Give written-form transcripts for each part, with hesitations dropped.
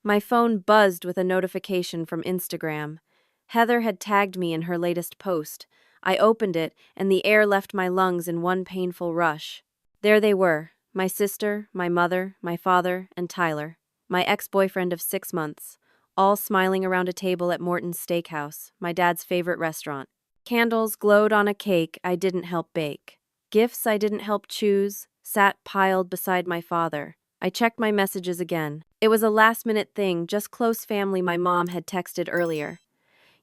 My phone buzzed with a notification from Instagram. Heather had tagged me in her latest post. I opened it, and the air left my lungs in one painful rush. There they were, my sister, my mother, my father, and Tyler, my ex-boyfriend of 6 months, all smiling around a table at Morton's Steakhouse, my dad's favorite restaurant. Candles glowed on a cake I didn't help bake. Gifts I didn't help choose sat piled beside my father. I checked my messages again. It was a last-minute thing, just close family my mom had texted earlier.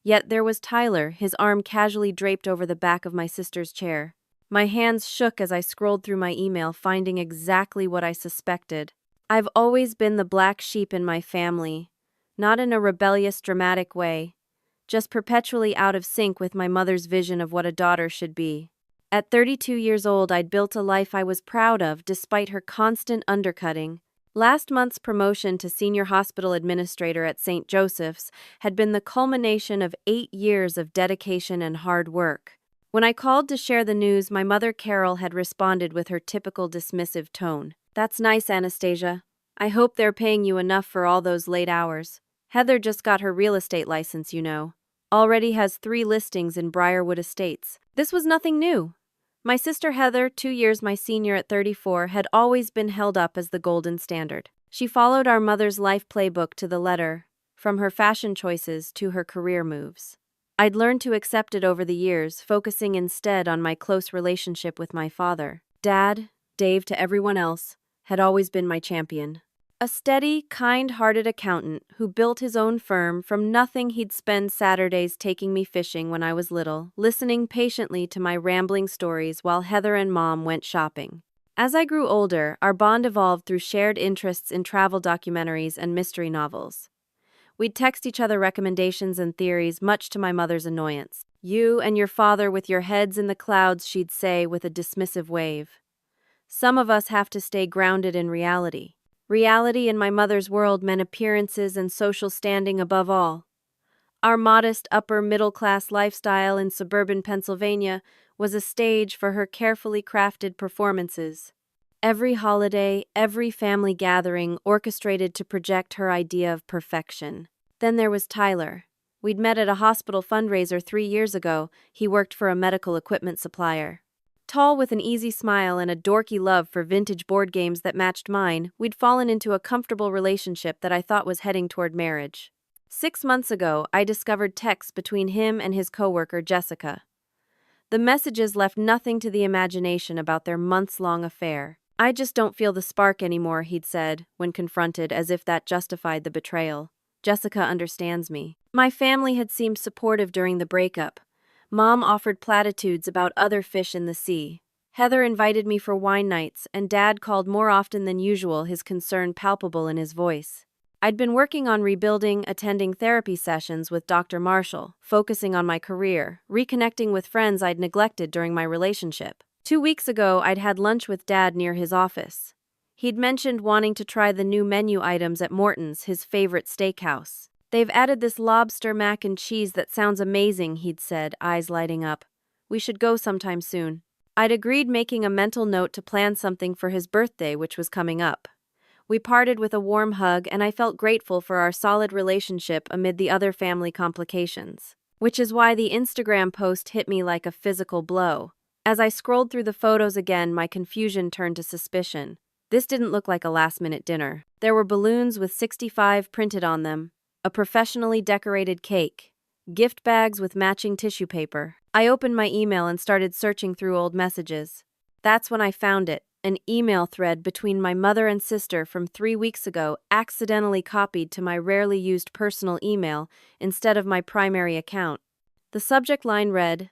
Yet there was Tyler, his arm casually draped over the back of my sister's chair. My hands shook as I scrolled through my email, finding exactly what I suspected. I've always been the black sheep in my family, not in a rebellious, dramatic way, just perpetually out of sync with my mother's vision of what a daughter should be. At 32 years old, I'd built a life I was proud of, despite her constant undercutting. Last month's promotion to senior hospital administrator at St. Joseph's had been the culmination of 8 years of dedication and hard work. When I called to share the news, my mother Carol had responded with her typical dismissive tone. "That's nice, Anastasia. I hope they're paying you enough for all those late hours. Heather just got her real estate license, you know. Already has 3 listings in Briarwood Estates." This was nothing new. My sister Heather, 2 years my senior at 34, had always been held up as the golden standard. She followed our mother's life playbook to the letter, from her fashion choices to her career moves. I'd learned to accept it over the years, focusing instead on my close relationship with my father. Dad, Dave to everyone else, had always been my champion. A steady, kind-hearted accountant who built his own firm from nothing. He'd spend Saturdays taking me fishing when I was little, listening patiently to my rambling stories while Heather and Mom went shopping. As I grew older, our bond evolved through shared interests in travel documentaries and mystery novels. We'd text each other recommendations and theories, much to my mother's annoyance. "You and your father with your heads in the clouds," she'd say with a dismissive wave. Some of us have to stay grounded in reality. Reality in my mother's world meant appearances and social standing above all. Our modest upper-middle-class lifestyle in suburban Pennsylvania was a stage for her carefully crafted performances. Every holiday, every family gathering orchestrated to project her idea of perfection. Then there was Tyler. We'd met at a hospital fundraiser 3 years ago. He worked for a medical equipment supplier. Tall with an easy smile and a dorky love for vintage board games that matched mine, we'd fallen into a comfortable relationship that I thought was heading toward marriage. 6 months ago, I discovered texts between him and his coworker, Jessica. The messages left nothing to the imagination about their months-long affair. "I just don't feel the spark anymore," he'd said, when confronted, as if that justified the betrayal. "Jessica understands me." My family had seemed supportive during the breakup. Mom offered platitudes about other fish in the sea. Heather invited me for wine nights, and Dad called more often than usual, his concern palpable in his voice. I'd been working on rebuilding, attending therapy sessions with Dr. Marshall, focusing on my career, reconnecting with friends I'd neglected during my relationship. 2 weeks ago, I'd had lunch with Dad near his office. He'd mentioned wanting to try the new menu items at Morton's, his favorite steakhouse. "They've added this lobster mac and cheese that sounds amazing," he'd said, eyes lighting up. "We should go sometime soon." I'd agreed, making a mental note to plan something for his birthday, which was coming up. We parted with a warm hug, and I felt grateful for our solid relationship amid the other family complications. Which is why the Instagram post hit me like a physical blow. As I scrolled through the photos again, my confusion turned to suspicion. This didn't look like a last-minute dinner. There were balloons with 65 printed on them, a professionally decorated cake, gift bags with matching tissue paper. I opened my email and started searching through old messages. That's when I found it, an email thread between my mother and sister from 3 weeks ago, accidentally copied to my rarely used personal email instead of my primary account. The subject line read,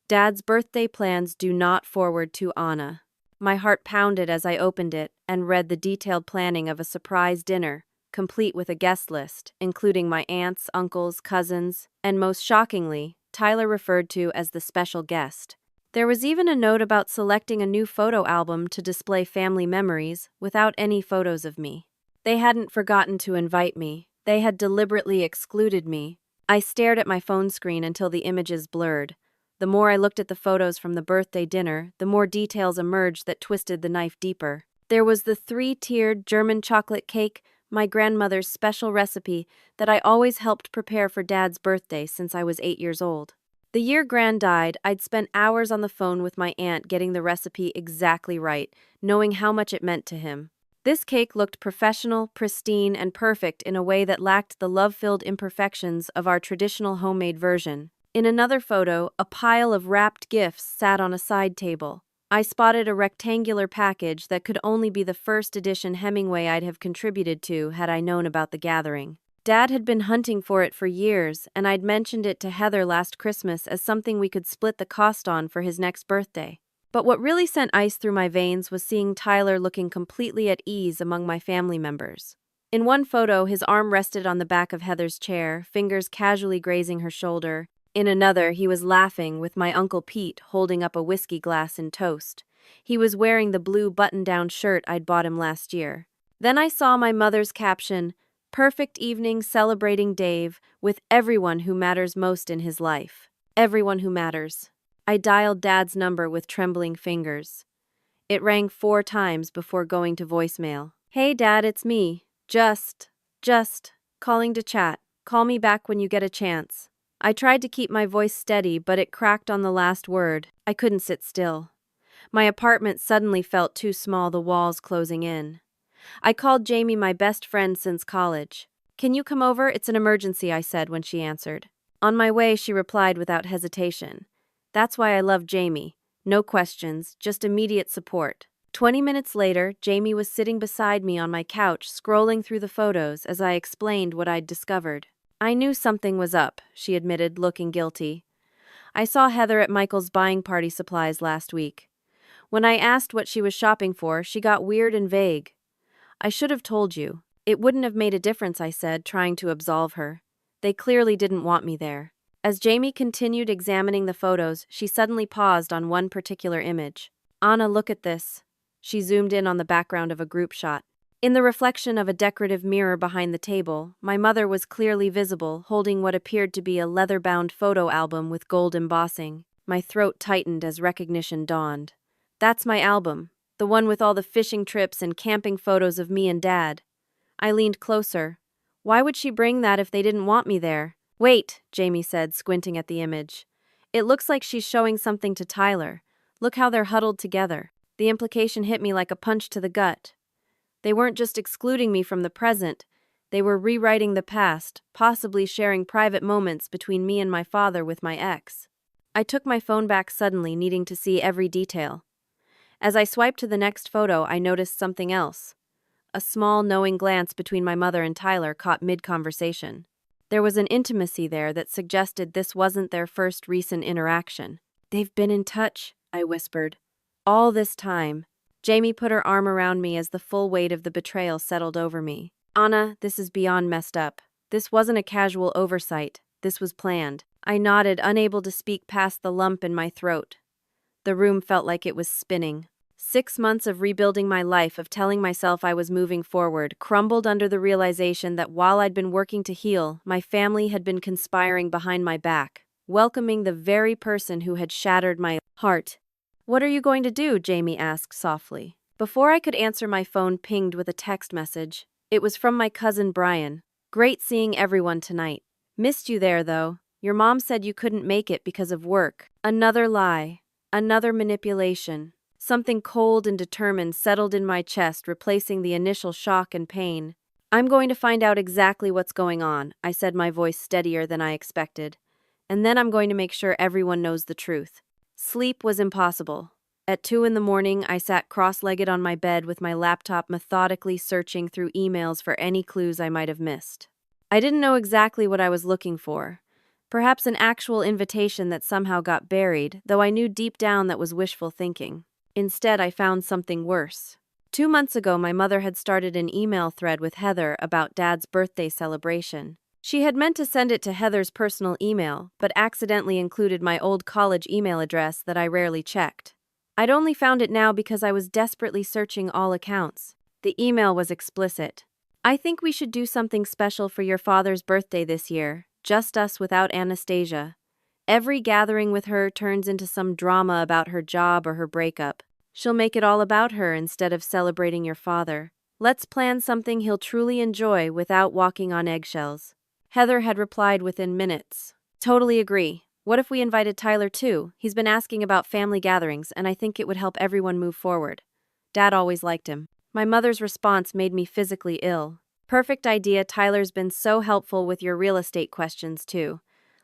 "Dad's birthday plans do not forward to Anna." My heart pounded as I opened it and read the detailed planning of a surprise dinner, complete with a guest list, including my aunts, uncles, cousins, and most shockingly, Tyler referred to as the special guest. There was even a note about selecting a new photo album to display family memories without any photos of me. They hadn't forgotten to invite me. They had deliberately excluded me. I stared at my phone screen until the images blurred. The more I looked at the photos from the birthday dinner, the more details emerged that twisted the knife deeper. There was the 3-tiered German chocolate cake, my grandmother's special recipe that I always helped prepare for Dad's birthday since I was 8 years old. The year Gran died, I'd spent hours on the phone with my aunt getting the recipe exactly right, knowing how much it meant to him. This cake looked professional, pristine, and perfect in a way that lacked the love-filled imperfections of our traditional homemade version. In another photo, a pile of wrapped gifts sat on a side table. I spotted a rectangular package that could only be the first edition Hemingway I'd have contributed to had I known about the gathering. Dad had been hunting for it for years, and I'd mentioned it to Heather last Christmas as something we could split the cost on for his next birthday. But what really sent ice through my veins was seeing Tyler looking completely at ease among my family members. In one photo, his arm rested on the back of Heather's chair, fingers casually grazing her shoulder. In another, he was laughing with my Uncle Pete holding up a whiskey glass in toast. He was wearing the blue button-down shirt I'd bought him last year. Then I saw my mother's caption, "Perfect evening celebrating Dave with everyone who matters most in his life." Everyone who matters. I dialed Dad's number with trembling fingers. It rang 4 times before going to voicemail. "Hey Dad, it's me. Just calling to chat. Call me back when you get a chance." I tried to keep my voice steady, but it cracked on the last word. I couldn't sit still. My apartment suddenly felt too small, the walls closing in. I called Jamie, my best friend since college. "Can you come over? It's an emergency," I said when she answered. "On my way," she replied without hesitation. That's why I love Jamie. No questions, just immediate support. 20 minutes later, Jamie was sitting beside me on my couch, scrolling through the photos as I explained what I'd discovered. "I knew something was up," she admitted, looking guilty. "I saw Heather at Michael's buying party supplies last week. When I asked what she was shopping for, she got weird and vague. I should have told you. It wouldn't have made a difference," I said, trying to absolve her. "They clearly didn't want me there." As Jamie continued examining the photos, she suddenly paused on one particular image. "Anna, look at this." She zoomed in on the background of a group shot. In the reflection of a decorative mirror behind the table, my mother was clearly visible, holding what appeared to be a leather-bound photo album with gold embossing. My throat tightened as recognition dawned. "That's my album. The one with all the fishing trips and camping photos of me and Dad." I leaned closer. "Why would she bring that if they didn't want me there?" "Wait," Jamie said, squinting at the image. "It looks like she's showing something to Tyler. Look how they're huddled together." The implication hit me like a punch to the gut. They weren't just excluding me from the present, they were rewriting the past, possibly sharing private moments between me and my father with my ex. I took my phone back suddenly, needing to see every detail. As I swiped to the next photo, I noticed something else. A small, knowing glance between my mother and Tyler caught mid-conversation. There was an intimacy there that suggested this wasn't their first recent interaction. "They've been in touch," I whispered. "All this time." Jamie put her arm around me as the full weight of the betrayal settled over me. "Anna, this is beyond messed up. This wasn't a casual oversight. This was planned." I nodded, unable to speak past the lump in my throat. The room felt like it was spinning. 6 months of rebuilding my life, of telling myself I was moving forward, crumbled under the realization that while I'd been working to heal, my family had been conspiring behind my back, welcoming the very person who had shattered my heart. "What are you going to do?" Jamie asked softly. Before I could answer, my phone pinged with a text message. It was from my cousin Brian. "Great seeing everyone tonight. Missed you there, though. Your mom said you couldn't make it because of work." Another lie. Another manipulation. Something cold and determined settled in my chest, replacing the initial shock and pain. "I'm going to find out exactly what's going on," I said, my voice steadier than I expected. "And then I'm going to make sure everyone knows the truth." Sleep was impossible. At 2 in the morning, I sat cross-legged on my bed with my laptop methodically searching through emails for any clues I might have missed. I didn't know exactly what I was looking for. Perhaps an actual invitation that somehow got buried, though I knew deep down that was wishful thinking. Instead, I found something worse. 2 months ago, my mother had started an email thread with Heather about Dad's birthday celebration. She had meant to send it to Heather's personal email, but accidentally included my old college email address that I rarely checked. I'd only found it now because I was desperately searching all accounts. The email was explicit. "I think we should do something special for your father's birthday this year, just us without Anastasia. Every gathering with her turns into some drama about her job or her breakup. She'll make it all about her instead of celebrating your father. Let's plan something he'll truly enjoy without walking on eggshells. Heather had replied within minutes. Totally agree. What if we invited Tyler too? He's been asking about family gatherings, and I think it would help everyone move forward. Dad always liked him. My mother's response made me physically ill. Perfect idea. Tyler's been so helpful with your real estate questions too.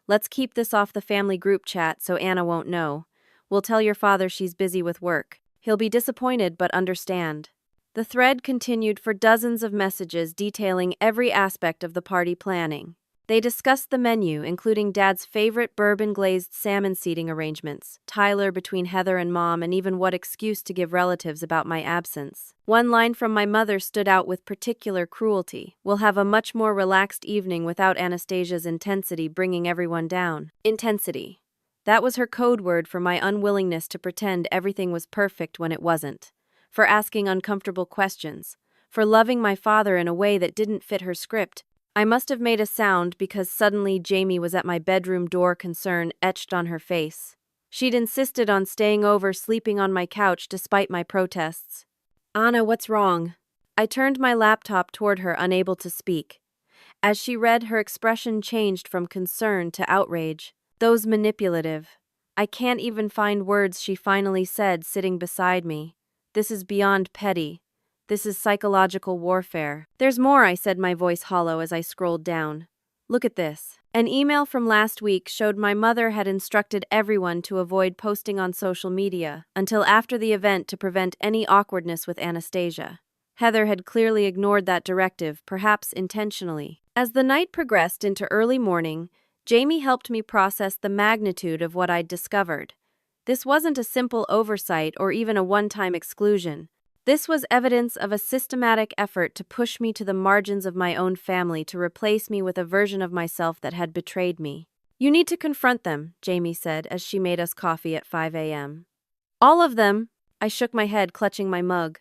Let's keep this off the family group chat so Anna won't know. We'll tell your father she's busy with work. He'll be disappointed but understand. The thread continued for dozens of messages detailing every aspect of the party planning. They discussed the menu, including Dad's favorite bourbon-glazed salmon seating arrangements, Tyler between Heather and Mom, and even what excuse to give relatives about my absence. One line from my mother stood out with particular cruelty. We'll have a much more relaxed evening without Anastasia's intensity bringing everyone down. Intensity. That was her code word for my unwillingness to pretend everything was perfect when it wasn't. For asking uncomfortable questions. For loving my father in a way that didn't fit her script. I must have made a sound because suddenly Jamie was at my bedroom door, concern etched on her face. She'd insisted on staying over, sleeping on my couch despite my protests. Anna, what's wrong? I turned my laptop toward her, unable to speak. As she read, her expression changed from concern to outrage. Those manipulative. I can't even find words, she finally said, sitting beside me. This is beyond petty. This is psychological warfare. There's more, I said, my voice hollow as I scrolled down. Look at this. An email from last week showed my mother had instructed everyone to avoid posting on social media until after the event to prevent any awkwardness with Anastasia. Heather had clearly ignored that directive, perhaps intentionally. As the night progressed into early morning, Jamie helped me process the magnitude of what I'd discovered. This wasn't a simple oversight or even a one-time exclusion. This was evidence of a systematic effort to push me to the margins of my own family, to replace me with a version of myself that had betrayed me. You need to confront them, Jamie said as she made us coffee at 5 a.m. All of them? I shook my head, clutching my mug.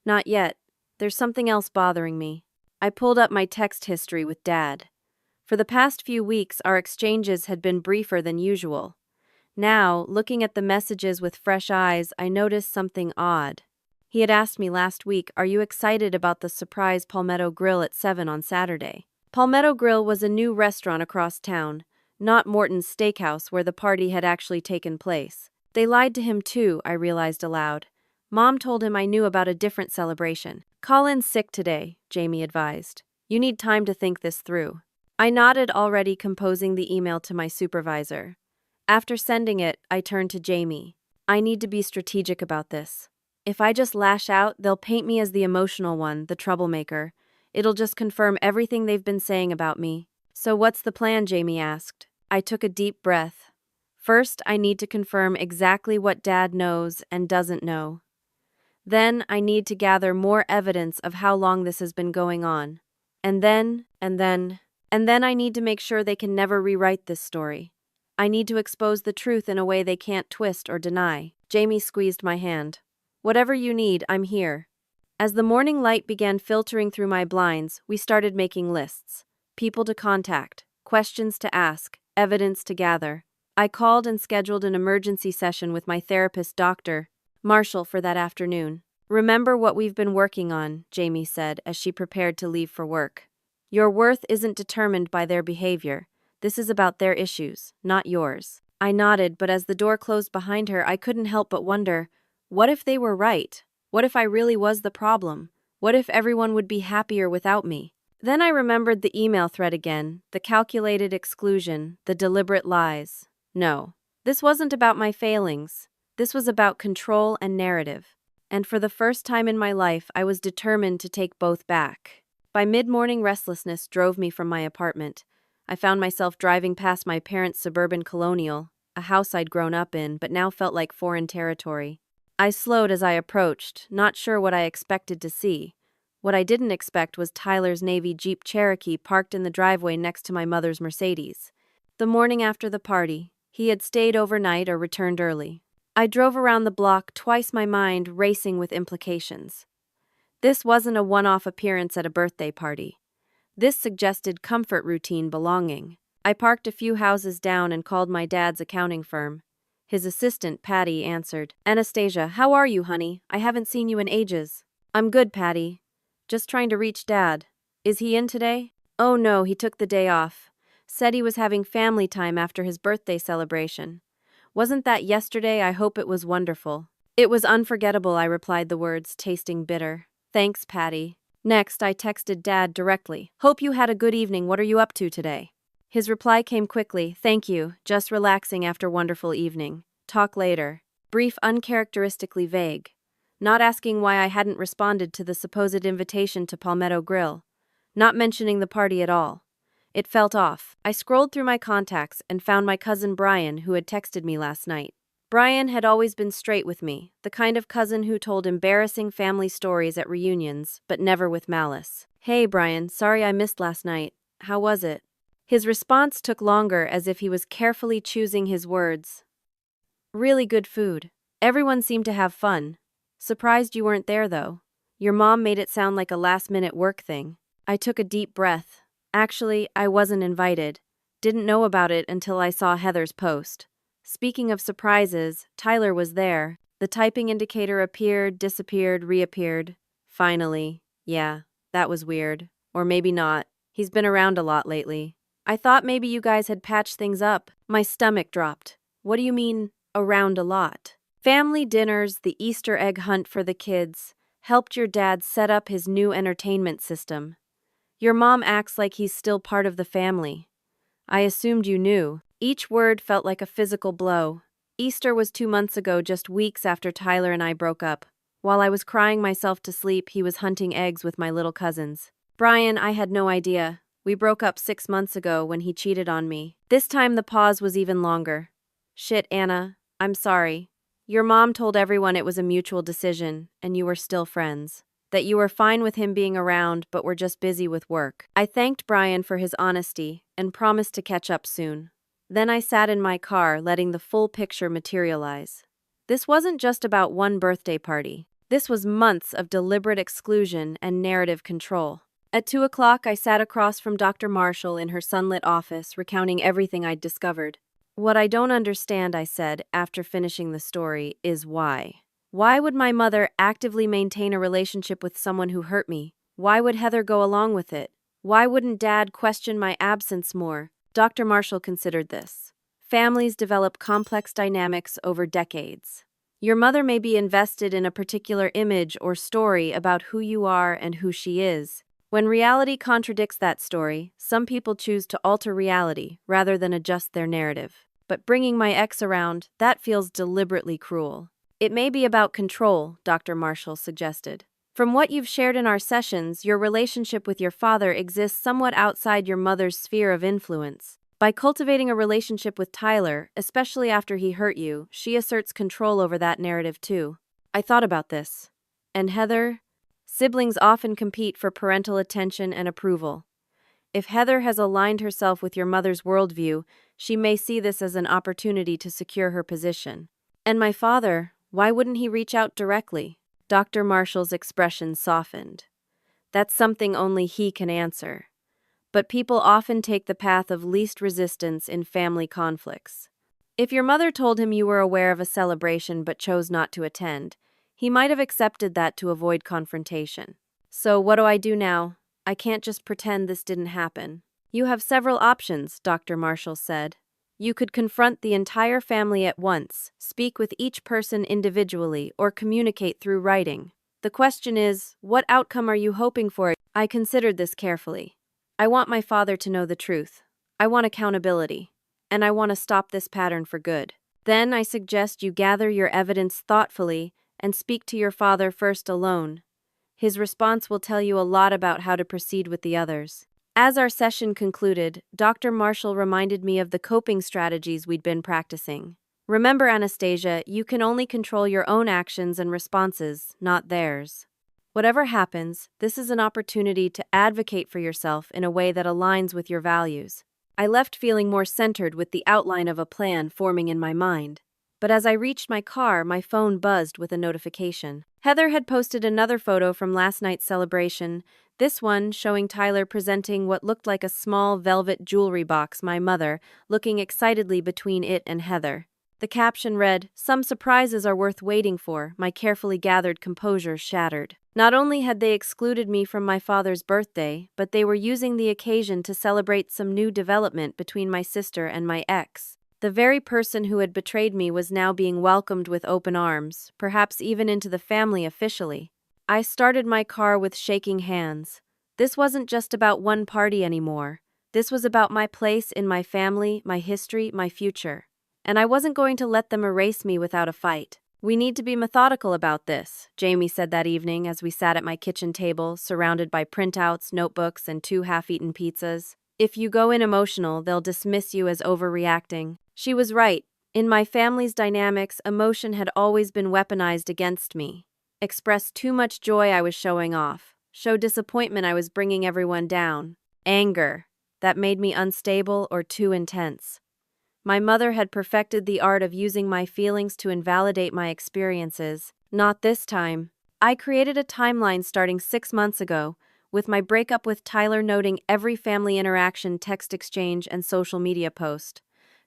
Not yet. There's something else bothering me. I pulled up my text history with Dad. For the past few weeks, our exchanges had been briefer than usual. Now, looking at the messages with fresh eyes, I noticed something odd. He had asked me last week, "Are you excited about the surprise Palmetto Grill at 7 on Saturday?" Palmetto Grill was a new restaurant across town, not Morton's Steakhouse where the party had actually taken place. They lied to him too, I realized aloud. Mom told him I knew about a different celebration. Call in sick today, Jamie advised. You need time to think this through. I nodded, already composing the email to my supervisor. After sending it, I turned to Jamie. I need to be strategic about this. If I just lash out, they'll paint me as the emotional one, the troublemaker. It'll just confirm everything they've been saying about me. So what's the plan, Jamie asked. I took a deep breath. First, I need to confirm exactly what Dad knows and doesn't know. Then, I need to gather more evidence of how long this has been going on. And then I need to make sure they can never rewrite this story. I need to expose the truth in a way they can't twist or deny. Jamie squeezed my hand. Whatever you need, I'm here. As the morning light began filtering through my blinds, we started making lists. People to contact, questions to ask, evidence to gather. I called and scheduled an emergency session with my therapist, Dr. Marshall, for that afternoon. Remember what we've been working on, Jamie said as she prepared to leave for work. Your worth isn't determined by their behavior. This is about their issues, not yours. I nodded, but as the door closed behind her, I couldn't help but wonder, what if they were right? What if I really was the problem? What if everyone would be happier without me? Then I remembered the email thread again, the calculated exclusion, the deliberate lies. No, this wasn't about my failings. This was about control and narrative. And for the first time in my life, I was determined to take both back. By mid-morning, restlessness drove me from my apartment. I found myself driving past my parents' suburban colonial, a house I'd grown up in, but now felt like foreign territory. I slowed as I approached, not sure what I expected to see. What I didn't expect was Tyler's Navy Jeep Cherokee parked in the driveway next to my mother's Mercedes. The morning after the party, he had stayed overnight or returned early. I drove around the block, twice my mind racing with implications. This wasn't a one-off appearance at a birthday party. This suggested comfort routine belonging. I parked a few houses down and called my dad's accounting firm. His assistant, Patty, answered. Anastasia, how are you, honey? I haven't seen you in ages. I'm good, Patty. Just trying to reach Dad. Is he in today? Oh no, he took the day off. Said he was having family time after his birthday celebration. Wasn't that yesterday? I hope it was wonderful. It was unforgettable, I replied, the words tasting bitter. Thanks, Patty. Next, I texted Dad directly. Hope you had a good evening. What are you up to today? His reply came quickly. Thank you. Just relaxing after wonderful evening. Talk later. Brief, uncharacteristically vague. Not asking why I hadn't responded to the supposed invitation to Palmetto Grill. Not mentioning the party at all. It felt off. I scrolled through my contacts and found my cousin Brian, who had texted me last night. Brian had always been straight with me, the kind of cousin who told embarrassing family stories at reunions, but never with malice. Hey Brian, sorry I missed last night. How was it? His response took longer, as if he was carefully choosing his words. Really good food. Everyone seemed to have fun. Surprised you weren't there though. Your mom made it sound like a last-minute work thing. I took a deep breath. Actually, I wasn't invited. Didn't know about it until I saw Heather's post. Speaking of surprises, Tyler was there. The typing indicator appeared, disappeared, reappeared. Finally. Yeah, that was weird. Or maybe not. He's been around a lot lately. I thought maybe you guys had patched things up. My stomach dropped. What do you mean, around a lot? Family dinners, the Easter egg hunt for the kids, helped your dad set up his new entertainment system. Your mom acts like he's still part of the family. I assumed you knew. Each word felt like a physical blow. Easter was 2 months ago, just weeks after Tyler and I broke up. While I was crying myself to sleep, he was hunting eggs with my little cousins. Brian, I had no idea. We broke up 6 months ago when he cheated on me. This time the pause was even longer. Shit, Anna. I'm sorry. Your mom told everyone it was a mutual decision, and you were still friends. That you were fine with him being around, but were just busy with work. I thanked Brian for his honesty and promised to catch up soon. Then I sat in my car, letting the full picture materialize. This wasn't just about one birthday party. This was months of deliberate exclusion and narrative control. At 2 o'clock, I sat across from Dr. Marshall in her sunlit office, recounting everything I'd discovered. What I don't understand, I said, after finishing the story, is why. Why would my mother actively maintain a relationship with someone who hurt me? Why would Heather go along with it? Why wouldn't Dad question my absence more? Dr. Marshall considered this. Families develop complex dynamics over decades. Your mother may be invested in a particular image or story about who you are and who she is. When reality contradicts that story, some people choose to alter reality rather than adjust their narrative. But bringing my ex around, that feels deliberately cruel. It may be about control, Dr. Marshall suggested. From what you've shared in our sessions, your relationship with your father exists somewhat outside your mother's sphere of influence. By cultivating a relationship with Tyler, especially after he hurt you, she asserts control over that narrative too. I thought about this. And Heather? Siblings often compete for parental attention and approval. If Heather has aligned herself with your mother's worldview, she may see this as an opportunity to secure her position. And my father, why wouldn't he reach out directly? Dr. Marshall's expression softened. That's something only he can answer. But people often take the path of least resistance in family conflicts. If your mother told him you were aware of a celebration but chose not to attend, he might have accepted that to avoid confrontation. So what do I do now? I can't just pretend this didn't happen. You have several options, Dr. Marshall said. You could confront the entire family at once, speak with each person individually, or communicate through writing. The question is, what outcome are you hoping for? I considered this carefully. I want my father to know the truth. I want accountability. And I want to stop this pattern for good. Then I suggest you gather your evidence thoughtfully and speak to your father first alone. His response will tell you a lot about how to proceed with the others. As our session concluded, Dr. Marshall reminded me of the coping strategies we'd been practicing. Remember, Anastasia, you can only control your own actions and responses, not theirs. Whatever happens, this is an opportunity to advocate for yourself in a way that aligns with your values. I left feeling more centered with the outline of a plan forming in my mind. But as I reached my car, my phone buzzed with a notification. Heather had posted another photo from last night's celebration, this one showing Tyler presenting what looked like a small velvet jewelry box, my mother looking excitedly between it and Heather. The caption read, "Some surprises are worth waiting for." My carefully gathered composure shattered. Not only had they excluded me from my father's birthday, but they were using the occasion to celebrate some new development between my sister and my ex. The very person who had betrayed me was now being welcomed with open arms, perhaps even into the family officially. I started my car with shaking hands. This wasn't just about one party anymore. This was about my place in my family, my history, my future. And I wasn't going to let them erase me without a fight. "We need to be methodical about this," Jamie said that evening as we sat at my kitchen table, surrounded by printouts, notebooks, and 2 half-eaten pizzas. "If you go in emotional, they'll dismiss you as overreacting." She was right. In my family's dynamics, emotion had always been weaponized against me. Express too much joy, I was showing off. Show disappointment, I was bringing everyone down. Anger. That made me unstable or too intense. My mother had perfected the art of using my feelings to invalidate my experiences. Not this time. I created a timeline starting 6 months ago, with my breakup with Tyler noting every family interaction, text exchange, and social media post.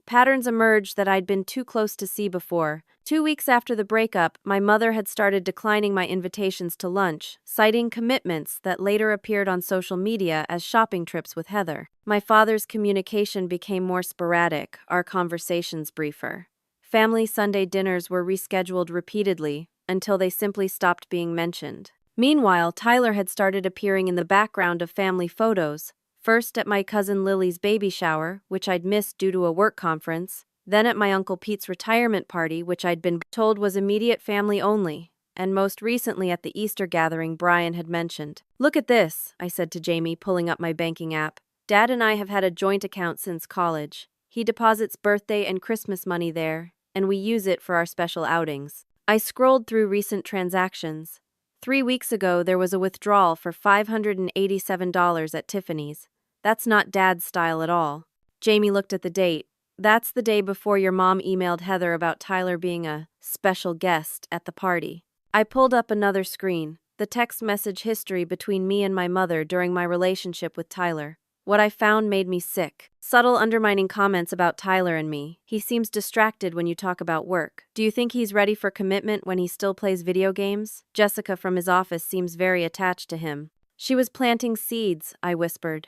Patterns emerged that I'd been too close to see before. 2 weeks after the breakup, my mother had started declining my invitations to lunch, citing commitments that later appeared on social media as shopping trips with Heather. My father's communication became more sporadic, our conversations briefer. Family Sunday dinners were rescheduled repeatedly until they simply stopped being mentioned. Meanwhile, Tyler had started appearing in the background of family photos. First at my cousin Lily's baby shower, which I'd missed due to a work conference, then at my Uncle Pete's retirement party, which I'd been told was immediate family only, and most recently at the Easter gathering Brian had mentioned. "Look at this," I said to Jamie, pulling up my banking app. "Dad and I have had a joint account since college. He deposits birthday and Christmas money there, and we use it for our special outings." I scrolled through recent transactions. 3 weeks ago, there was a withdrawal for $587 at Tiffany's. That's not Dad's style at all. Jamie looked at the date. "That's the day before your mom emailed Heather about Tyler being a special guest at the party." I pulled up another screen, the text message history between me and my mother during my relationship with Tyler. What I found made me sick. Subtle undermining comments about Tyler and me. "He seems distracted when you talk about work. Do you think he's ready for commitment when he still plays video games? Jessica from his office seems very attached to him." She was planting seeds, I whispered.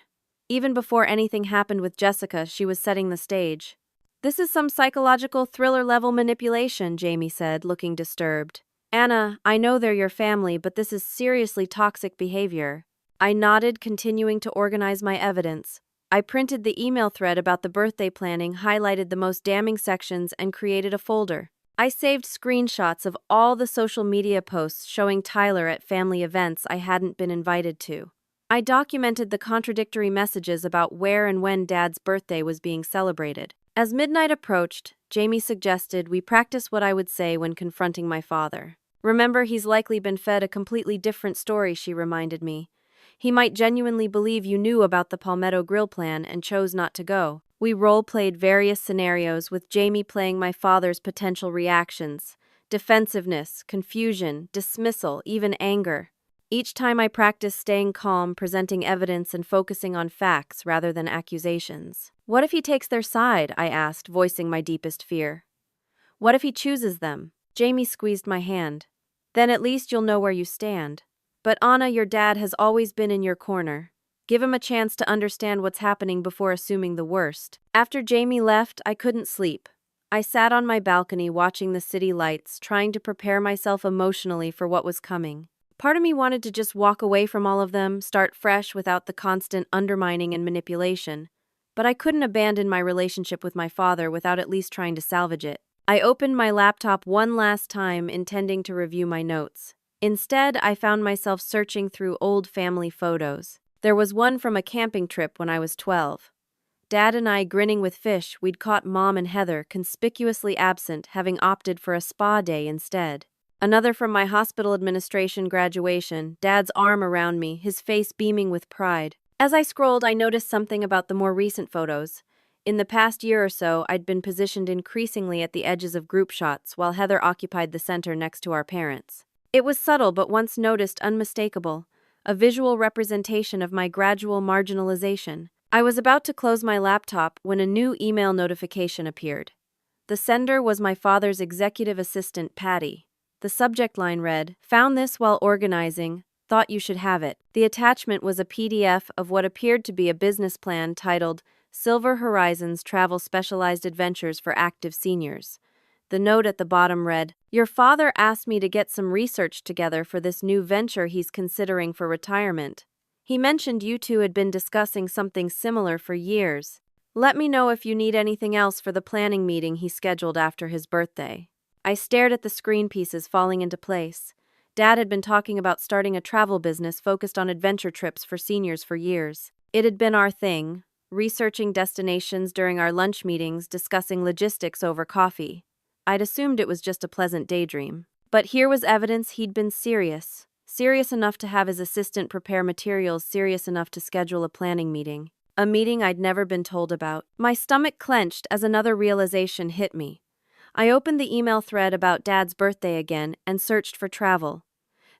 Even before anything happened with Jessica, she was setting the stage. "This is some psychological thriller-level manipulation," Jamie said, looking disturbed. "Anna, I know they're your family, but this is seriously toxic behavior." I nodded, continuing to organize my evidence. I printed the email thread about the birthday planning, highlighted the most damning sections, and created a folder. I saved screenshots of all the social media posts showing Tyler at family events I hadn't been invited to. I documented the contradictory messages about where and when Dad's birthday was being celebrated. As midnight approached, Jamie suggested we practice what I would say when confronting my father. "Remember, he's likely been fed a completely different story," she reminded me. "He might genuinely believe you knew about the Palmetto Grill plan and chose not to go." We role-played various scenarios, with Jamie playing my father's potential reactions: defensiveness, confusion, dismissal, even anger. Each time I practiced staying calm, presenting evidence, and focusing on facts rather than accusations. "What if he takes their side?" I asked, voicing my deepest fear. "What if he chooses them?" Jamie squeezed my hand. "Then at least you'll know where you stand. But Anna, your dad has always been in your corner. Give him a chance to understand what's happening before assuming the worst." After Jamie left, I couldn't sleep. I sat on my balcony watching the city lights, trying to prepare myself emotionally for what was coming. Part of me wanted to just walk away from all of them, start fresh without the constant undermining and manipulation. But I couldn't abandon my relationship with my father without at least trying to salvage it. I opened my laptop one last time, intending to review my notes. Instead, I found myself searching through old family photos. There was one from a camping trip when I was 12. Dad and I grinning with fish, we'd caught Mom and Heather conspicuously absent, having opted for a spa day instead. Another from my hospital administration graduation, Dad's arm around me, his face beaming with pride. As I scrolled, I noticed something about the more recent photos. In the past year or so, I'd been positioned increasingly at the edges of group shots, while Heather occupied the center next to our parents. It was subtle, but once noticed, unmistakable, a visual representation of my gradual marginalization. I was about to close my laptop when a new email notification appeared. The sender was my father's executive assistant, Patty. The subject line read, "Found this while organizing, thought you should have it." The attachment was a PDF of what appeared to be a business plan titled Silver Horizons Travel Specialized Adventures for Active Seniors. The note at the bottom read, "Your father asked me to get some research together for this new venture he's considering for retirement. He mentioned you two had been discussing something similar for years. Let me know if you need anything else for the planning meeting he scheduled after his birthday." I stared at the screen pieces falling into place. Dad had been talking about starting a travel business focused on adventure trips for seniors for years. It had been our thing, researching destinations during our lunch meetings, discussing logistics over coffee. I'd assumed it was just a pleasant daydream. But here was evidence he'd been serious. Serious enough to have his assistant prepare materials, serious enough to schedule a planning meeting. A meeting I'd never been told about. My stomach clenched as another realization hit me. I opened the email thread about Dad's birthday again and searched for travel.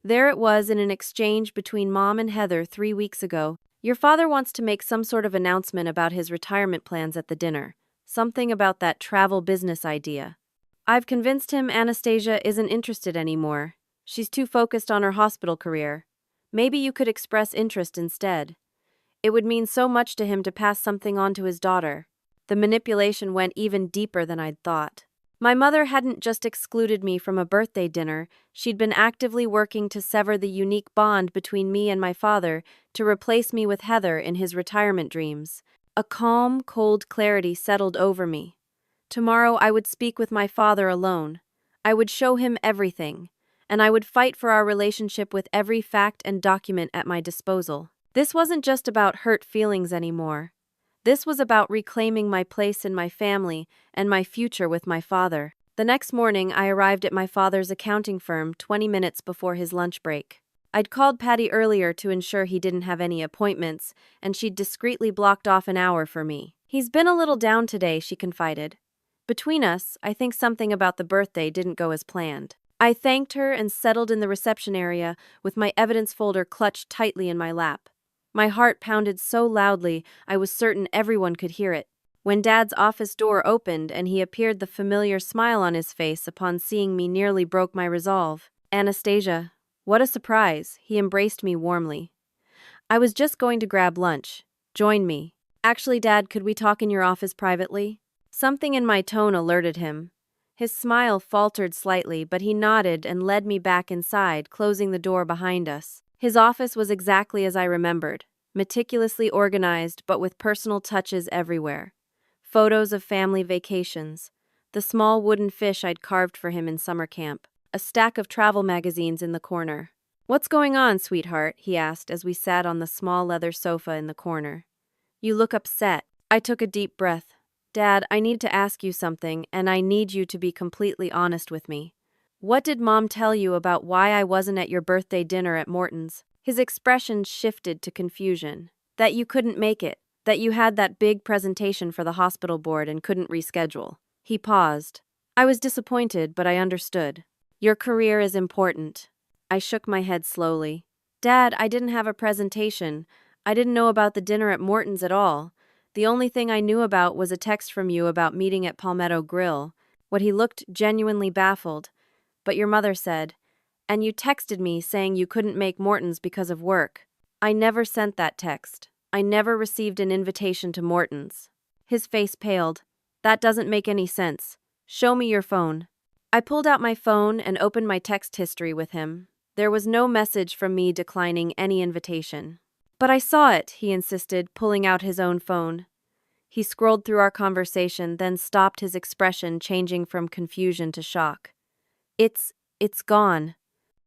There it was in an exchange between Mom and Heather 3 weeks ago. "Your father wants to make some sort of announcement about his retirement plans at the dinner. Something about that travel business idea. I've convinced him Anastasia isn't interested anymore. She's too focused on her hospital career. Maybe you could express interest instead. It would mean so much to him to pass something on to his daughter." The manipulation went even deeper than I'd thought. My mother hadn't just excluded me from a birthday dinner, she'd been actively working to sever the unique bond between me and my father to replace me with Heather in his retirement dreams. A calm, cold clarity settled over me. Tomorrow I would speak with my father alone. I would show him everything, and I would fight for our relationship with every fact and document at my disposal. This wasn't just about hurt feelings anymore. This was about reclaiming my place in my family and my future with my father. The next morning, I arrived at my father's accounting firm 20 minutes before his lunch break. I'd called Patty earlier to ensure he didn't have any appointments, and she'd discreetly blocked off an hour for me. "He's been a little down today," she confided. "Between us, I think something about the birthday didn't go as planned." I thanked her and settled in the reception area with my evidence folder clutched tightly in my lap. My heart pounded so loudly I was certain everyone could hear it. When Dad's office door opened and he appeared, the familiar smile on his face upon seeing me nearly broke my resolve. "Anastasia, what a surprise." He embraced me warmly. "I was just going to grab lunch. Join me." "Actually, Dad, could we talk in your office privately?" Something in my tone alerted him. His smile faltered slightly, but he nodded and led me back inside, closing the door behind us. His office was exactly as I remembered, meticulously organized but with personal touches everywhere. Photos of family vacations, the small wooden fish I'd carved for him in summer camp, a stack of travel magazines in the corner. "What's going on, sweetheart?" he asked as we sat on the small leather sofa in the corner. "You look upset." I took a deep breath. "Dad, I need to ask you something, and I need you to be completely honest with me. What did Mom tell you about why I wasn't at your birthday dinner at Morton's?" His expression shifted to confusion. "That you couldn't make it. That you had that big presentation for the hospital board and couldn't reschedule." He paused. I was disappointed, but I understood. "Your career is important." I shook my head slowly. "Dad, I didn't have a presentation. I didn't know about the dinner at Morton's at all. The only thing I knew about was a text from you about meeting at Palmetto Grill." What he looked genuinely baffled. "But your mother said, and you texted me saying you couldn't make Morton's because of work." "I never sent that text. I never received an invitation to Morton's." His face paled. "That doesn't make any sense. Show me your phone." I pulled out my phone and opened my text history with him. There was no message from me declining any invitation. "But I saw it," he insisted, pulling out his own phone. He scrolled through our conversation, then stopped, his expression changing from confusion to shock. It's gone.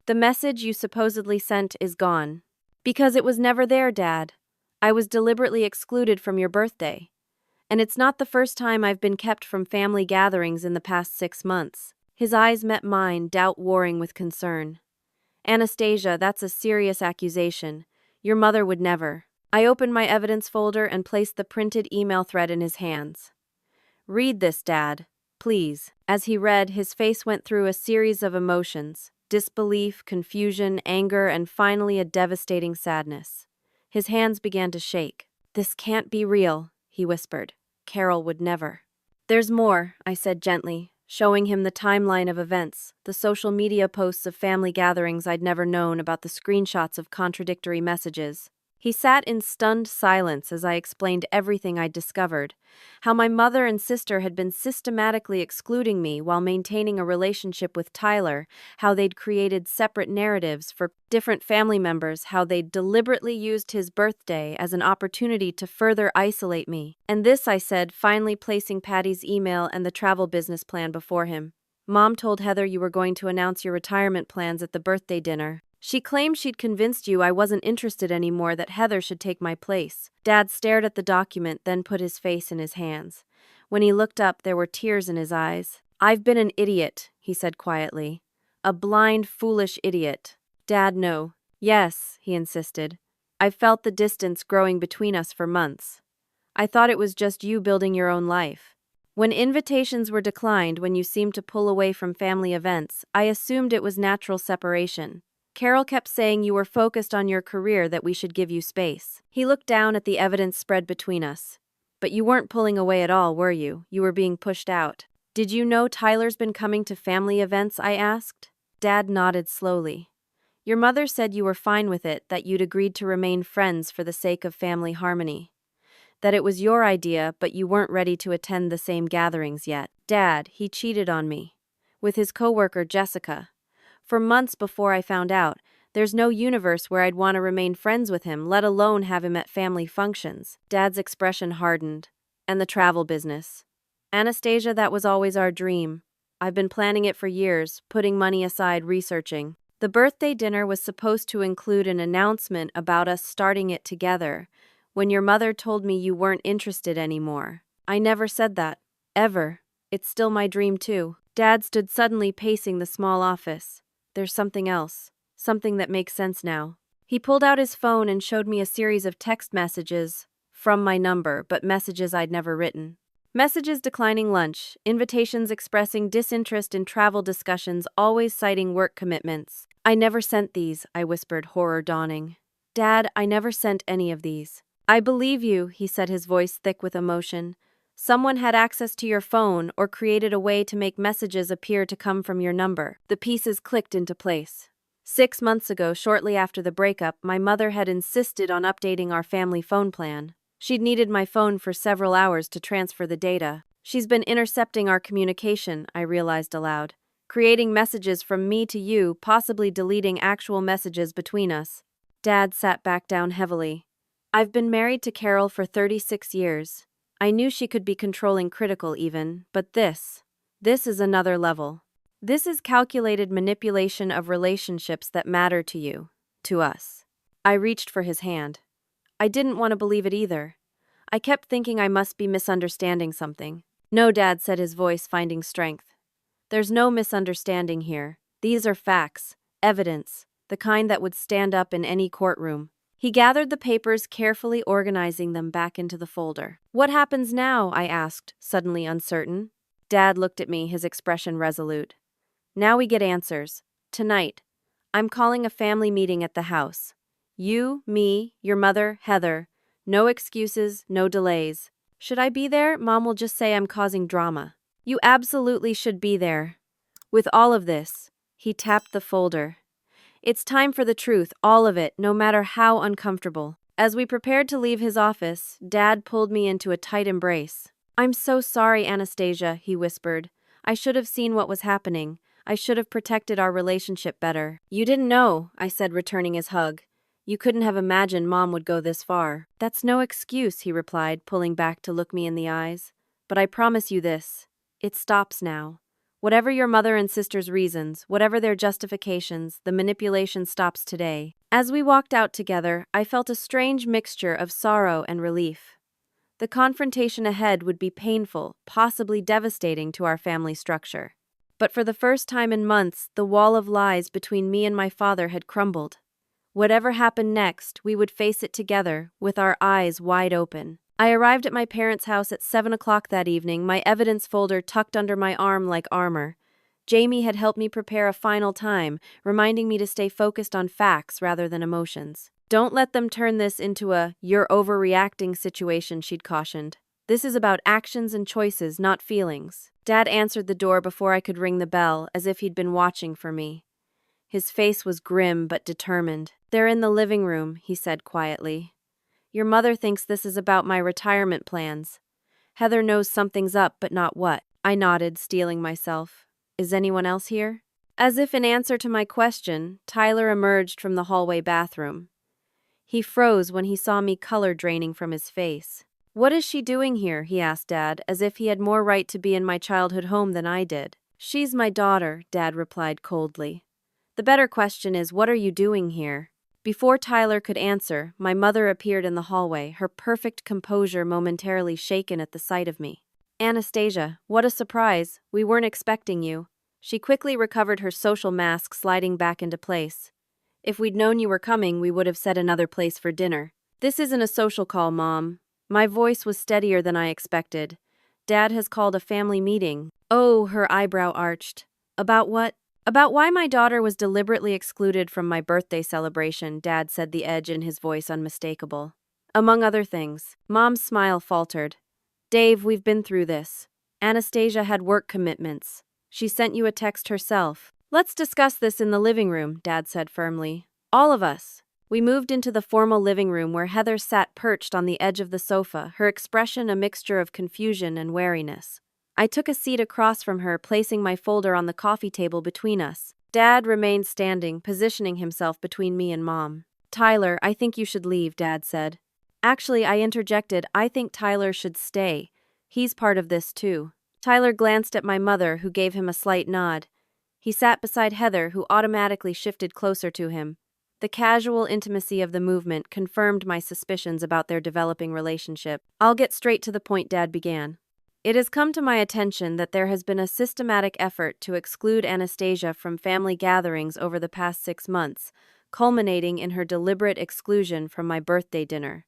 The message you supposedly sent is gone." "Because it was never there, Dad. I was deliberately excluded from your birthday. And it's not the first time I've been kept from family gatherings in the past 6 months." His eyes met mine, doubt warring with concern. "Anastasia, that's a serious accusation. Your mother would never." I opened my evidence folder and placed the printed email thread in his hands. "Read this, Dad, please." As he read, his face went through a series of emotions: disbelief, confusion, anger, and finally a devastating sadness. His hands began to shake. "This can't be real," he whispered. "Carol would never." There's more, I said gently, showing him the timeline of events, the social media posts of family gatherings I'd never known about, the screenshots of contradictory messages. He sat in stunned silence as I explained everything I'd discovered, how my mother and sister had been systematically excluding me while maintaining a relationship with Tyler, how they'd created separate narratives for different family members, how they'd deliberately used his birthday as an opportunity to further isolate me. And this, I said, finally placing Patty's email and the travel business plan before him. Mom told Heather you were going to announce your retirement plans at the birthday dinner. She claimed she'd convinced you I wasn't interested anymore, that Heather should take my place. Dad stared at the document, then put his face in his hands. When he looked up, there were tears in his eyes. I've been an idiot, he said quietly. A blind, foolish idiot. Dad, no. Yes, he insisted. I've felt the distance growing between us for months. I thought it was just you building your own life. When invitations were declined, when you seemed to pull away from family events, I assumed it was natural separation. Carol kept saying you were focused on your career, that we should give you space. He looked down at the evidence spread between us. But you weren't pulling away at all, were you? You were being pushed out. Did you know Tyler's been coming to family events? I asked. Dad nodded slowly. Your mother said you were fine with it, that you'd agreed to remain friends for the sake of family harmony. That it was your idea, but you weren't ready to attend the same gatherings yet. Dad, he cheated on me. With his coworker, Jessica. For months before I found out, there's no universe where I'd want to remain friends with him, let alone have him at family functions. Dad's expression hardened. And the travel business. Anastasia, that was always our dream. I've been planning it for years, putting money aside, researching. The birthday dinner was supposed to include an announcement about us starting it together, when your mother told me you weren't interested anymore. I never said that. Ever. It's still my dream too. Dad stood suddenly, pacing the small office. There's something else. Something that makes sense now. He pulled out his phone and showed me a series of text messages from my number, but messages I'd never written. Messages declining lunch, invitations expressing disinterest in travel discussions, always citing work commitments. I never sent these, I whispered, horror dawning. Dad, I never sent any of these. I believe you, he said, his voice thick with emotion. Someone had access to your phone or created a way to make messages appear to come from your number. The pieces clicked into place. 6 months ago, shortly after the breakup, my mother had insisted on updating our family phone plan. She'd needed my phone for several hours to transfer the data. She's been intercepting our communication, I realized aloud. Creating messages from me to you, possibly deleting actual messages between us. Dad sat back down heavily. I've been married to Carol for 36 years. I knew she could be controlling, critical even, but this is another level. This is calculated manipulation of relationships that matter to you, to us. I reached for his hand. I didn't want to believe it either. I kept thinking I must be misunderstanding something. No, Dad, said, his voice finding strength. There's no misunderstanding here. These are facts, evidence, the kind that would stand up in any courtroom. He gathered the papers, carefully organizing them back into the folder. What happens now? I asked, suddenly uncertain. Dad looked at me, his expression resolute. Now we get answers. Tonight. I'm calling a family meeting at the house. You, me, your mother, Heather. No excuses, no delays. Should I be there? Mom will just say I'm causing drama. You absolutely should be there. With all of this, he tapped the folder. It's time for the truth, all of it, no matter how uncomfortable. As we prepared to leave his office, Dad pulled me into a tight embrace. I'm so sorry, Anastasia, he whispered. I should have seen what was happening. I should have protected our relationship better. You didn't know, I said, returning his hug. You couldn't have imagined Mom would go this far. That's no excuse, he replied, pulling back to look me in the eyes. But I promise you this. It stops now. Whatever your mother and sister's reasons, whatever their justifications, the manipulation stops today. As we walked out together, I felt a strange mixture of sorrow and relief. The confrontation ahead would be painful, possibly devastating to our family structure. But for the first time in months, the wall of lies between me and my father had crumbled. Whatever happened next, we would face it together, with our eyes wide open. I arrived at my parents' house at 7 o'clock that evening, my evidence folder tucked under my arm like armor. Jamie had helped me prepare a final time, reminding me to stay focused on facts rather than emotions. Don't let them turn this into a "you're overreacting" situation, she'd cautioned. This is about actions and choices, not feelings. Dad answered the door before I could ring the bell, as if he'd been watching for me. His face was grim but determined. "They're in the living room," he said quietly. "Your mother thinks this is about my retirement plans. Heather knows something's up, but not what." I nodded, steeling myself. "Is anyone else here?" As if in answer to my question, Tyler emerged from the hallway bathroom. He froze when he saw me, color draining from his face. "What is she doing here?" he asked Dad, as if he had more right to be in my childhood home than I did. "She's my daughter," Dad replied coldly. "The better question is, what are you doing here?" Before Tyler could answer, my mother appeared in the hallway, her perfect composure momentarily shaken at the sight of me. "Anastasia, what a surprise. We weren't expecting you." She quickly recovered her social mask, sliding back into place. "If we'd known you were coming, we would have set another place for dinner." "This isn't a social call, Mom." My voice was steadier than I expected. "Dad has called a family meeting." "Oh," her eyebrow arched. "About what?" "About why my daughter was deliberately excluded from my birthday celebration," Dad said, the edge in his voice unmistakable. "Among other things." Mom's smile faltered. "Dave, we've been through this. Anastasia had work commitments. She sent you a text herself." "Let's discuss this in the living room," Dad said firmly. "All of us." We moved into the formal living room where Heather sat perched on the edge of the sofa, her expression a mixture of confusion and wariness. I took a seat across from her, placing my folder on the coffee table between us. Dad remained standing, positioning himself between me and Mom. "Tyler, I think you should leave," Dad said. "Actually," I interjected, "I think Tyler should stay. He's part of this too." Tyler glanced at my mother, who gave him a slight nod. He sat beside Heather, who automatically shifted closer to him. The casual intimacy of the movement confirmed my suspicions about their developing relationship. "I'll get straight to the point," Dad began. "It has come to my attention that there has been a systematic effort to exclude Anastasia from family gatherings over the past 6 months, culminating in her deliberate exclusion from my birthday dinner.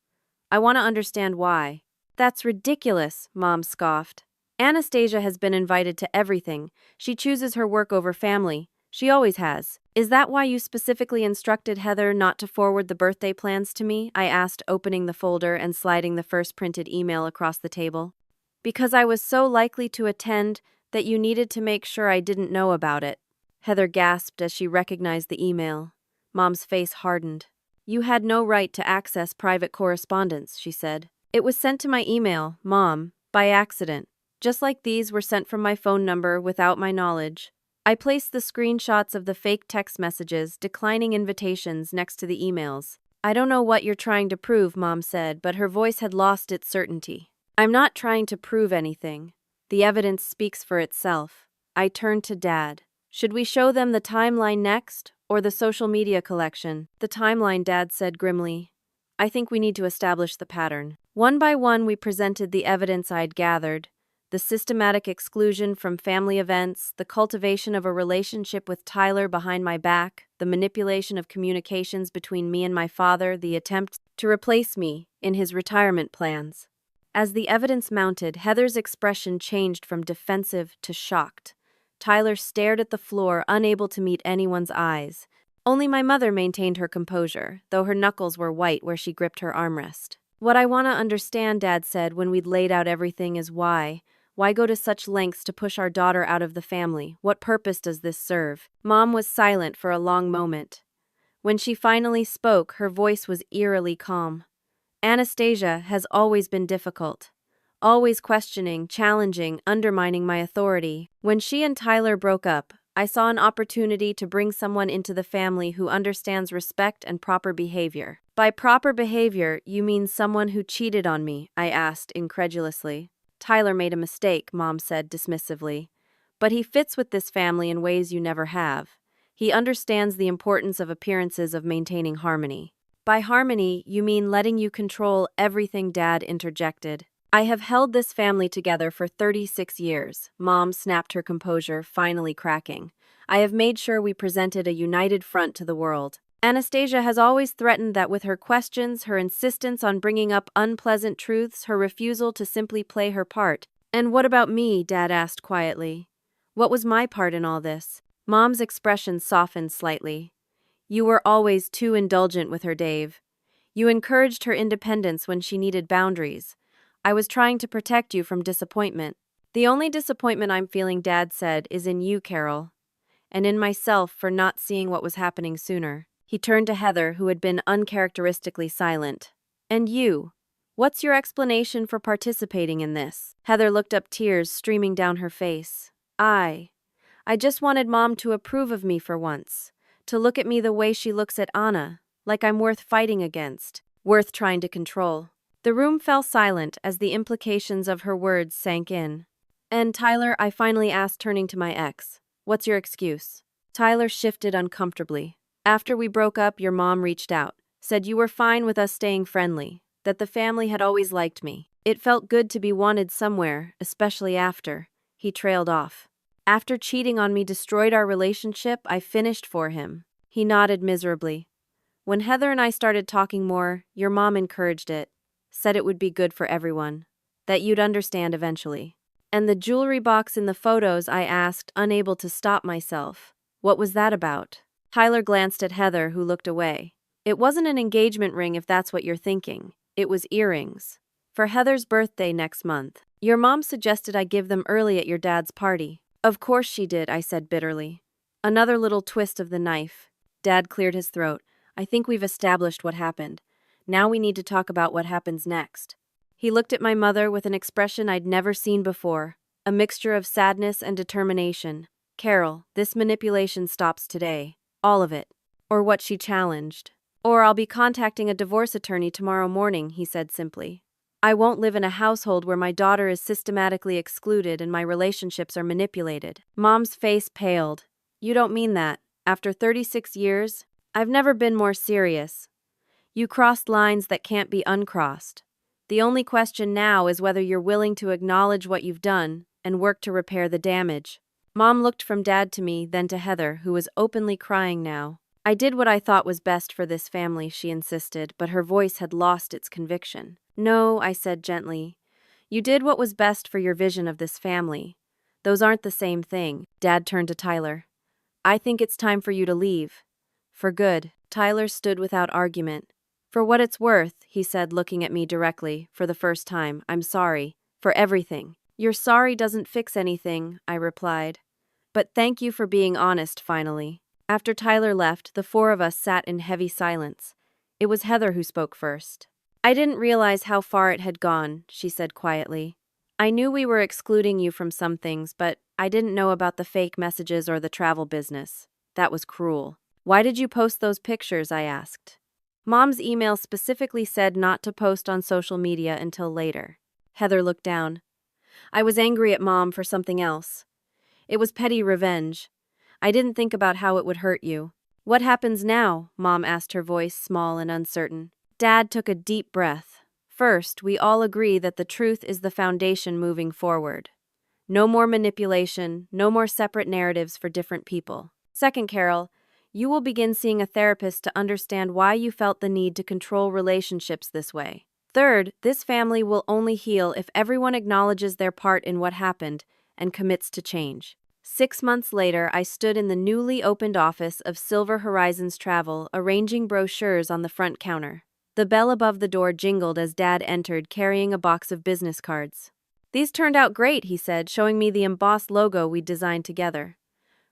I want to understand why." "That's ridiculous," Mom scoffed. "Anastasia has been invited to everything. She chooses her work over family. She always has." "Is that why you specifically instructed Heather not to forward the birthday plans to me?" I asked, opening the folder and sliding the first printed email across the table. "Because I was so likely to attend that you needed to make sure I didn't know about it." Heather gasped as she recognized the email. Mom's face hardened. "You had no right to access private correspondence," she said. "It was sent to my email, Mom, by accident. Just like these were sent from my phone number without my knowledge." I placed the screenshots of the fake text messages, declining invitations, next to the emails. "I don't know what you're trying to prove," Mom said, but her voice had lost its certainty. "I'm not trying to prove anything. The evidence speaks for itself." I turned to Dad. "Should we show them the timeline next, or the social media collection?" "The timeline," Dad said grimly. "I think we need to establish the pattern." One by one we presented the evidence I'd gathered. The systematic exclusion from family events, the cultivation of a relationship with Tyler behind my back, the manipulation of communications between me and my father, the attempt to replace me in his retirement plans. As the evidence mounted, Heather's expression changed from defensive to shocked. Tyler stared at the floor, unable to meet anyone's eyes. Only my mother maintained her composure, though her knuckles were white where she gripped her armrest. "What I want to understand," Dad said when we'd laid out everything, "is why. Why go to such lengths to push our daughter out of the family? What purpose does this serve?" Mom was silent for a long moment. When she finally spoke, her voice was eerily calm. "Anastasia has always been difficult. Always questioning, challenging, undermining my authority. When she and Tyler broke up, I saw an opportunity to bring someone into the family who understands respect and proper behavior." "By proper behavior, you mean someone who cheated on me?" I asked incredulously. "Tyler made a mistake," Mom said dismissively. "But he fits with this family in ways you never have. He understands the importance of appearances of maintaining harmony." "By harmony, you mean letting you control everything," Dad interjected. "I have held this family together for 36 years. Mom snapped, her composure finally cracking. "I have made sure we presented a united front to the world. Anastasia has always threatened that with her questions, her insistence on bringing up unpleasant truths, her refusal to simply play her part." "And what about me?" Dad asked quietly. "What was my part in all this?" Mom's expression softened slightly. "You were always too indulgent with her, Dave. You encouraged her independence when she needed boundaries. I was trying to protect you from disappointment. The only disappointment I'm feeling, Dad said, is in you, Carol, and in myself for not seeing what was happening sooner. He turned to Heather, who had been uncharacteristically silent. And you? What's your explanation for participating in this? Heather looked up, tears streaming down her face. I just wanted Mom to approve of me for once. To look at me the way she looks at Anna, like I'm worth fighting against, worth trying to control. The room fell silent as the implications of her words sank in. And Tyler, I finally asked, turning to my ex. What's your excuse? Tyler shifted uncomfortably. After we broke up, your mom reached out, said you were fine with us staying friendly, that the family had always liked me. It felt good to be wanted somewhere, especially after. He trailed off. After cheating on me destroyed our relationship, I finished for him. He nodded miserably. When Heather and I started talking more, your mom encouraged it, said it would be good for everyone, that you'd understand eventually. And the jewelry box in the photos, I asked, unable to stop myself. What was that about? Tyler glanced at Heather, who looked away. It wasn't an engagement ring if that's what you're thinking. It was earrings. For Heather's birthday next month. Your mom suggested I give them early at your dad's party. Of course she did, I said bitterly. Another little twist of the knife. Dad cleared his throat. I think we've established what happened. Now we need to talk about what happens next. He looked at my mother with an expression I'd never seen before, a mixture of sadness and determination. Carol, this manipulation stops today. All of it. Or what she challenged. Or I'll be contacting a divorce attorney tomorrow morning, he said simply. I won't live in a household where my daughter is systematically excluded and my relationships are manipulated. Mom's face paled. You don't mean that. After 36 years? I've never been more serious. You crossed lines that can't be uncrossed. The only question now is whether you're willing to acknowledge what you've done and work to repair the damage. Mom looked from Dad to me, then to Heather, who was openly crying now. I did what I thought was best for this family, she insisted, but her voice had lost its conviction. No, I said gently. You did what was best for your vision of this family. Those aren't the same thing. Dad turned to Tyler. I think it's time for you to leave. For good. Tyler stood without argument. For what it's worth, he said, looking at me directly, for the first time, I'm sorry. For everything. Your sorry doesn't fix anything, I replied. But thank you for being honest, finally. After Tyler left, the four of us sat in heavy silence. It was Heather who spoke first. I didn't realize how far it had gone, she said quietly. I knew we were excluding you from some things, but I didn't know about the fake messages or the travel business. That was cruel. Why did you post those pictures? I asked. Mom's email specifically said not to post on social media until later. Heather looked down. I was angry at Mom for something else. It was petty revenge. I didn't think about how it would hurt you. What happens now? Mom asked, her voice small and uncertain. Dad took a deep breath. First, we all agree that the truth is the foundation moving forward. No more manipulation, no more separate narratives for different people. Second, Carol, you will begin seeing a therapist to understand why you felt the need to control relationships this way. Third, this family will only heal if everyone acknowledges their part in what happened and commits to change. 6 months later, I stood in the newly opened office of Silver Horizons Travel, arranging brochures on the front counter. The bell above the door jingled as Dad entered, carrying a box of business cards. These turned out great, he said, showing me the embossed logo we'd designed together.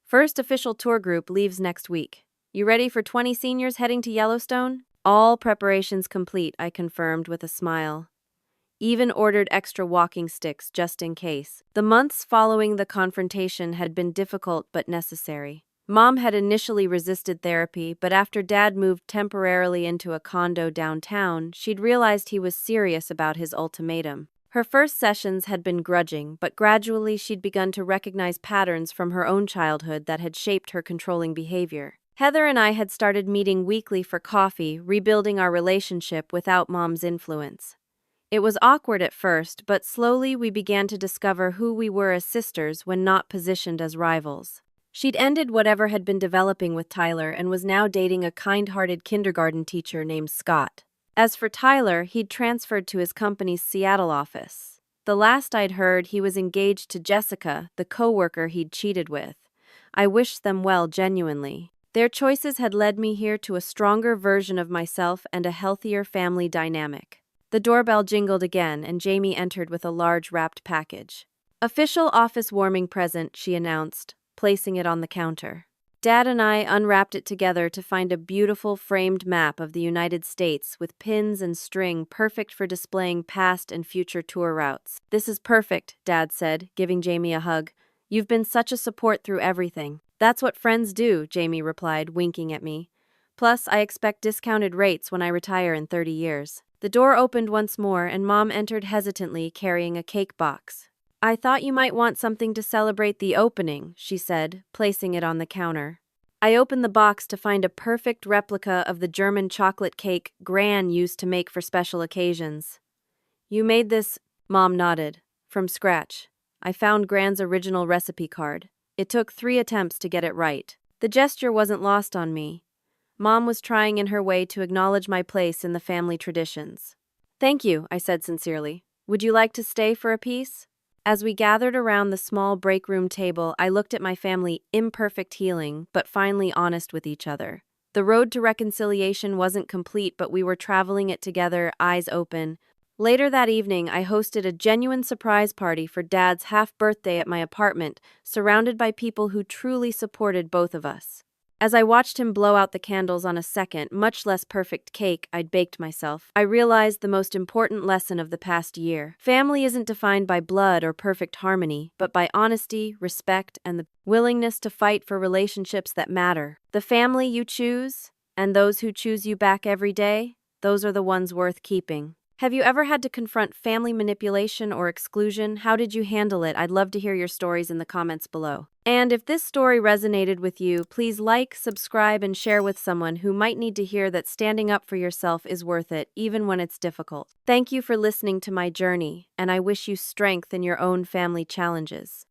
First official tour group leaves next week. You ready for 20 seniors heading to Yellowstone? All preparations complete, I confirmed with a smile. Even ordered extra walking sticks just in case. The months following the confrontation had been difficult but necessary. Mom had initially resisted therapy, but after Dad moved temporarily into a condo downtown, she'd realized he was serious about his ultimatum. Her first sessions had been grudging, but gradually she'd begun to recognize patterns from her own childhood that had shaped her controlling behavior. Heather and I had started meeting weekly for coffee, rebuilding our relationship without Mom's influence. It was awkward at first, but slowly we began to discover who we were as sisters when not positioned as rivals. She'd ended whatever had been developing with Tyler and was now dating a kind-hearted kindergarten teacher named Scott. As for Tyler, he'd transferred to his company's Seattle office. The last I'd heard, he was engaged to Jessica, the coworker he'd cheated with. I wished them well, genuinely. Their choices had led me here to a stronger version of myself and a healthier family dynamic. The doorbell jingled again, and Jamie entered with a large wrapped package. Official office warming present, she announced, placing it on the counter. Dad and I unwrapped it together to find a beautiful framed map of the United States with pins and string perfect for displaying past and future tour routes. "This is perfect," Dad said, giving Jamie a hug. "You've been such a support through everything." "That's what friends do," Jamie replied, winking at me. "Plus, I expect discounted rates when I retire in 30 years. The door opened once more, and Mom entered hesitantly, carrying a cake box. "I thought you might want something to celebrate the opening," she said, placing it on the counter. I opened the box to find a perfect replica of the German chocolate cake Gran used to make for special occasions. "You made this," Mom nodded, "from scratch." I found Gran's original recipe card. It took 3 attempts to get it right. The gesture wasn't lost on me. Mom was trying in her way to acknowledge my place in the family traditions. "Thank you," I said sincerely. "Would you like to stay for a piece?" As we gathered around the small break room table, I looked at my family, imperfect healing, but finally honest with each other. The road to reconciliation wasn't complete, but we were traveling it together, eyes open. Later that evening, I hosted a genuine surprise party for Dad's half-birthday at my apartment, surrounded by people who truly supported both of us. As I watched him blow out the candles on a second, much less perfect cake I'd baked myself, I realized the most important lesson of the past year. Family isn't defined by blood or perfect harmony, but by honesty, respect, and the willingness to fight for relationships that matter. The family you choose, and those who choose you back every day, those are the ones worth keeping. Have you ever had to confront family manipulation or exclusion? How did you handle it? I'd love to hear your stories in the comments below. And if this story resonated with you, please like, subscribe, and share with someone who might need to hear that standing up for yourself is worth it, even when it's difficult. Thank you for listening to my journey, and I wish you strength in your own family challenges.